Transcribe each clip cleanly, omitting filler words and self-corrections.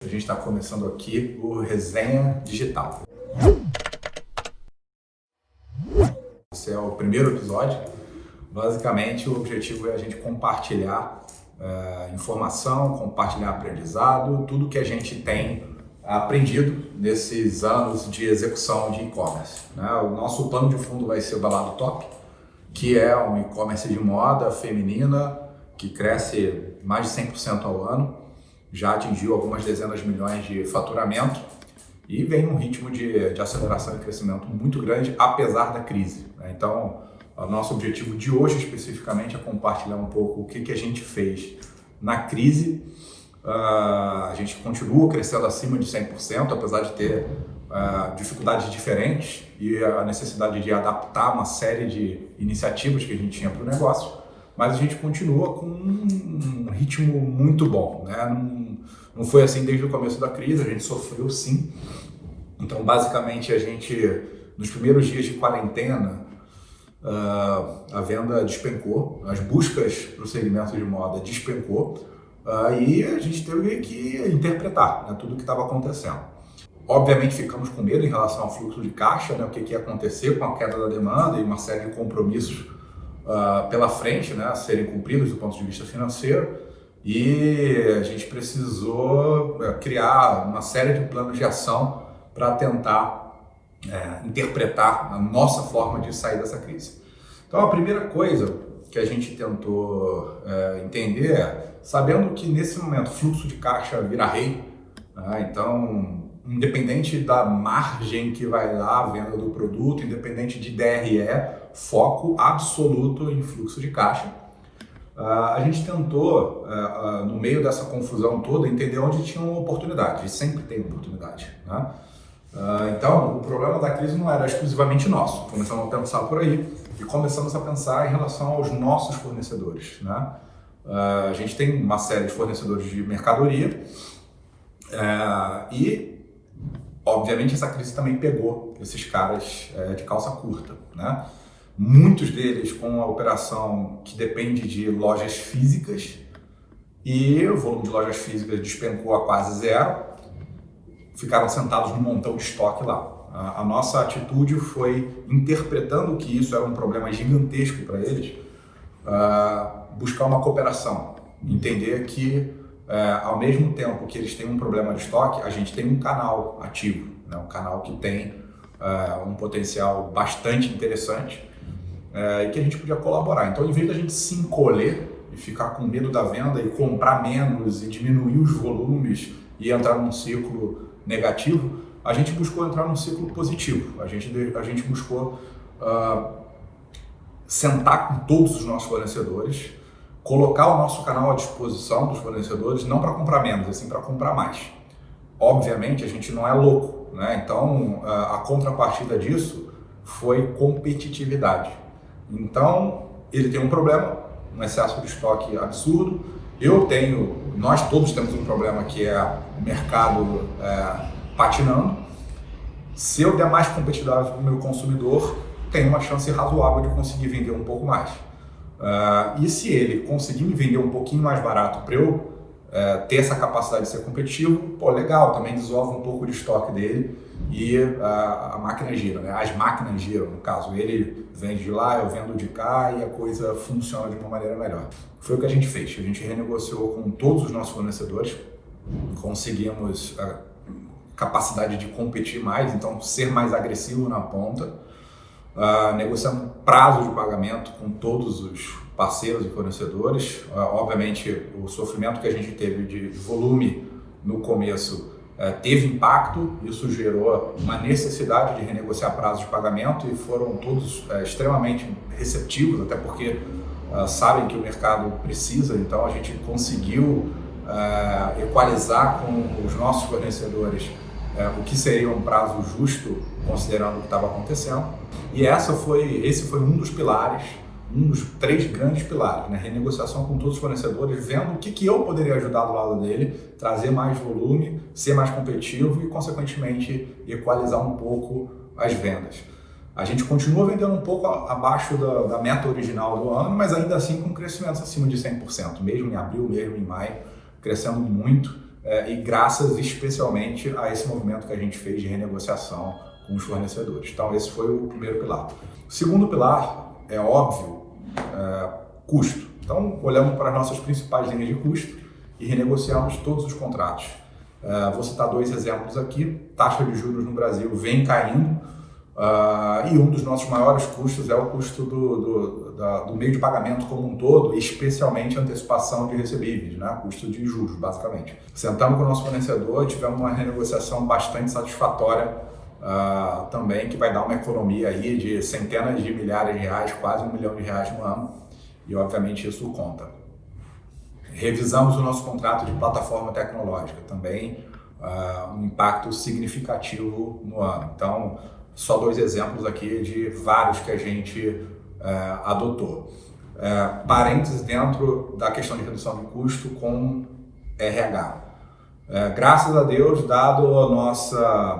A gente está começando aqui o Resenha Digital. Esse é o primeiro episódio. Basicamente, o objetivo é a gente compartilhar informação, compartilhar aprendizado, tudo que a gente tem aprendido nesses anos de execução de e-commerce. O nosso pano de fundo vai ser o da Lado Top, que é um e-commerce de moda feminina que cresce mais de 100% ao ano. Já atingiu algumas dezenas de milhões de faturamento e vem num ritmo de aceleração e crescimento muito grande, apesar da crise. Então, o nosso objetivo de hoje, especificamente, é compartilhar um pouco o que a gente fez na crise. A gente continua crescendo acima de 100%, apesar de ter dificuldades diferentes e a necessidade de adaptar uma série de iniciativas que a gente tinha para o negócio. Mas a gente continua com um ritmo muito bom, Não foi assim desde o começo da crise, a gente sofreu sim. Então, basicamente, a gente, nos primeiros dias de quarentena, a venda despencou, as buscas para o segmento de moda despencou, e a gente teve que interpretar tudo o que estava acontecendo. Obviamente, ficamos com medo em relação ao fluxo de caixa, o que ia acontecer com a queda da demanda e uma série de compromissos pela frente, a serem cumpridos do ponto de vista financeiro, e a gente precisou criar uma série de planos de ação para tentar interpretar a nossa forma de sair dessa crise. Então, a primeira coisa que a gente tentou entender é, sabendo que nesse momento fluxo de caixa vira rei, então, independente da margem que vai lá, a venda do produto, independente de DRE, foco absoluto em fluxo de caixa. A gente tentou, no meio dessa confusão toda, entender onde tinha uma oportunidade, e sempre tem oportunidade. Então, o problema da crise não era exclusivamente nosso. Começamos a pensar por aí e começamos a pensar em relação aos nossos fornecedores. A gente tem uma série de fornecedores de mercadoria e, obviamente, essa crise também pegou esses caras de calça curta, Muitos deles com a operação que depende de lojas físicas e o volume de lojas físicas despencou a quase zero, ficaram sentados num montão de estoque lá. A nossa atitude foi, interpretando que isso era um problema gigantesco para eles, buscar uma cooperação, entender que ao mesmo tempo que eles têm um problema de estoque, a gente tem um canal ativo, um canal que tem um potencial bastante interessante e que a gente podia colaborar. Então, em vez da gente se encolher e ficar com medo da venda e comprar menos e diminuir os volumes e entrar num ciclo negativo, a gente buscou entrar num ciclo positivo. A gente buscou sentar com todos os nossos fornecedores, colocar o nosso canal à disposição dos fornecedores, não para comprar menos, assim para comprar mais. Obviamente, a gente não é louco, Então, a contrapartida disso foi competitividade. Então, ele tem um problema, um excesso de estoque absurdo. Nós todos temos um problema que é o mercado patinando. Se eu der mais competitividade para o meu consumidor, tem uma chance razoável de conseguir vender um pouco mais. E se ele conseguir me vender um pouquinho mais barato para eu ter essa capacidade de ser competitivo, legal, também dissolve um pouco de estoque dele e a máquina gira, As máquinas giram, no caso, ele vende de lá, eu vendo de cá e a coisa funciona de uma maneira melhor. Foi o que a gente fez, a gente renegociou com todos os nossos fornecedores, conseguimos a capacidade de competir mais, então ser mais agressivo na ponta, negociamos prazo de pagamento com todos os parceiros e fornecedores. Obviamente, o sofrimento que a gente teve de volume no começo teve impacto, isso gerou uma necessidade de renegociar prazos de pagamento e foram todos extremamente receptivos, até porque sabem que o mercado precisa, então a gente conseguiu equalizar com os nossos fornecedores o que seria um prazo justo, considerando o que estava acontecendo. E esse foi um dos pilares, um dos 3 grandes pilares, renegociação com todos os fornecedores, vendo o que eu poderia ajudar do lado dele, trazer mais volume, ser mais competitivo e, consequentemente, equalizar um pouco as vendas. A gente continua vendendo um pouco abaixo da meta original do ano, mas ainda assim com crescimentos acima de 100%, mesmo em abril, mesmo em maio, crescendo muito. e graças especialmente a esse movimento que a gente fez de renegociação com os fornecedores. Então esse foi o primeiro pilar. O segundo pilar é óbvio, custo. Então olhamos para as nossas principais linhas de custo e renegociamos todos os contratos. Vou citar 2 exemplos aqui. Taxa de juros no Brasil vem caindo e um dos nossos maiores custos é o custo do meio de pagamento como um todo, especialmente a antecipação de recebíveis, né? Custo de juros, basicamente. Sentamos com o nosso fornecedor e tivemos uma renegociação bastante satisfatória também, que vai dar uma economia aí de centenas de milhares de reais, quase R$1 milhão no ano, e obviamente isso conta. Revisamos o nosso contrato de plataforma tecnológica, também um impacto significativo no ano. Então, só 2 exemplos aqui de vários que a gente adotou. Parênteses dentro da questão de redução de custo com RH. Graças a Deus, dado a nossa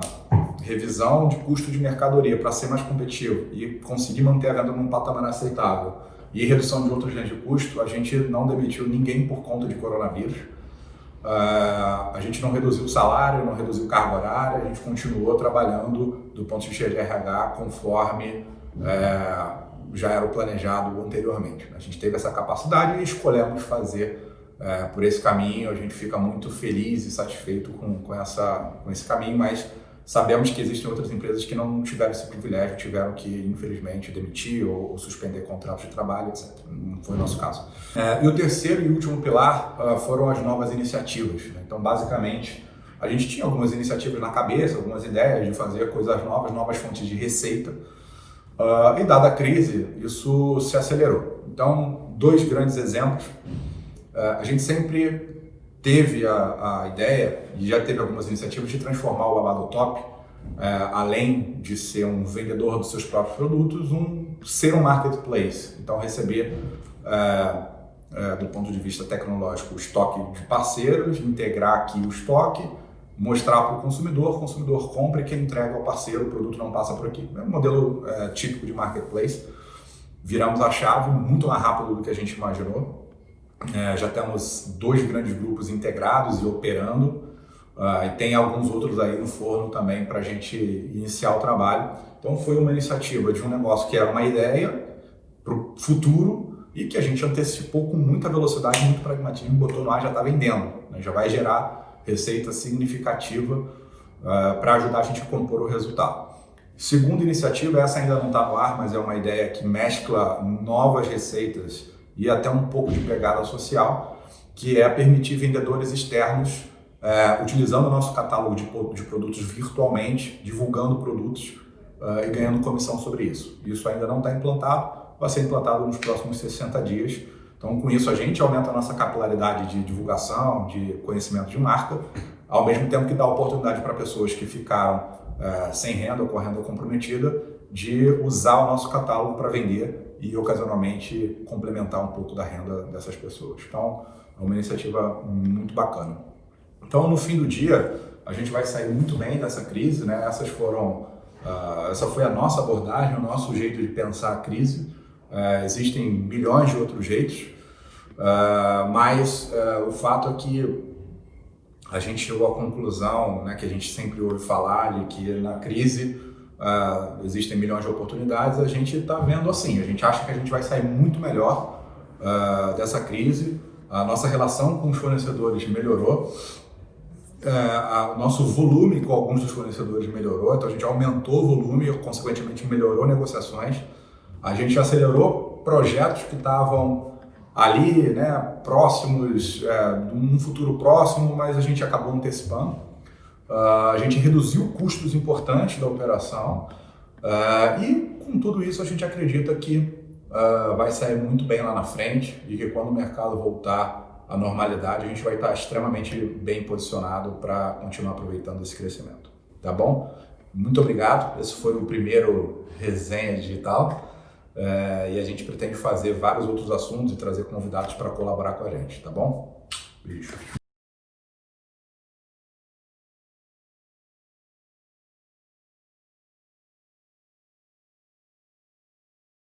revisão de custo de mercadoria para ser mais competitivo e conseguir manter a venda num patamar aceitável e redução de outros linhas de custo, a gente não demitiu ninguém por conta de coronavírus. A gente não reduziu o salário, não reduziu carga horária, a gente continuou trabalhando do ponto de vista de RH conforme já era o planejado anteriormente. A gente teve essa capacidade e escolhemos fazer por esse caminho. A gente fica muito feliz e satisfeito com esse caminho, mas sabemos que existem outras empresas que não tiveram esse privilégio, tiveram que, infelizmente, demitir ou suspender contratos de trabalho, etc. Não foi o nosso caso. E o terceiro e último pilar foram as novas iniciativas. Então, basicamente, a gente tinha algumas iniciativas na cabeça, algumas ideias de fazer coisas novas fontes de receita. E, dada a crise, isso se acelerou. Então, 2 grandes exemplos. A gente sempre teve a ideia, e já teve algumas iniciativas, de transformar o Babado Top, além de ser um vendedor dos seus próprios produtos, ser um marketplace. Então, receber, do ponto de vista tecnológico, o estoque de parceiros, integrar aqui o estoque, mostrar para o consumidor compra e quem entrega ao parceiro, o produto não passa por aqui. É um modelo típico de marketplace. Viramos a chave muito mais rápido do que a gente imaginou. Já temos 2 grandes grupos integrados e operando, e tem alguns outros aí no forno também para a gente iniciar o trabalho. Então foi uma iniciativa de um negócio que era uma ideia para o futuro e que a gente antecipou com muita velocidade, muito pragmatismo, botou no ar, já está vendendo, né? Já vai gerar receita significativa para ajudar a gente a compor o resultado. Segunda iniciativa, essa ainda não está no ar, mas é uma ideia que mescla novas receitas e até um pouco de pegada social, que é permitir vendedores externos utilizando o nosso catálogo de produtos virtualmente, divulgando produtos e ganhando comissão sobre isso. Isso ainda não está implantado, vai ser implantado nos próximos 60 dias. Então, com isso, a gente aumenta a nossa capilaridade de divulgação, de conhecimento de marca, ao mesmo tempo que dá oportunidade para pessoas que ficaram sem renda ou com a renda comprometida de usar o nosso catálogo para vender e ocasionalmente complementar um pouco da renda dessas pessoas. Então, é uma iniciativa muito bacana. Então, no fim do dia, a gente vai sair muito bem dessa crise, né? Essa foi a nossa abordagem, o nosso jeito de pensar a crise. Existem milhões de outros jeitos, mas o fato é que a gente chegou à conclusão, né, que a gente sempre ouve falar de que na crise existem milhões de oportunidades. A gente está vendo assim, a gente acha que a gente vai sair muito melhor dessa crise. A nossa relação com os fornecedores melhorou, o nosso volume com alguns dos fornecedores melhorou, então a gente aumentou o volume e consequentemente melhorou negociações. A gente acelerou projetos que estavam ali, né, próximos, num futuro próximo, mas a gente acabou antecipando. A gente reduziu custos importantes da operação e com tudo isso a gente acredita que vai sair muito bem lá na frente e que quando o mercado voltar à normalidade a gente vai estar extremamente bem posicionado para continuar aproveitando esse crescimento. Tá bom? Muito obrigado. Esse foi o primeiro Resenha Digital e a gente pretende fazer vários outros assuntos e trazer convidados para colaborar com a gente. Tá bom? Beijo.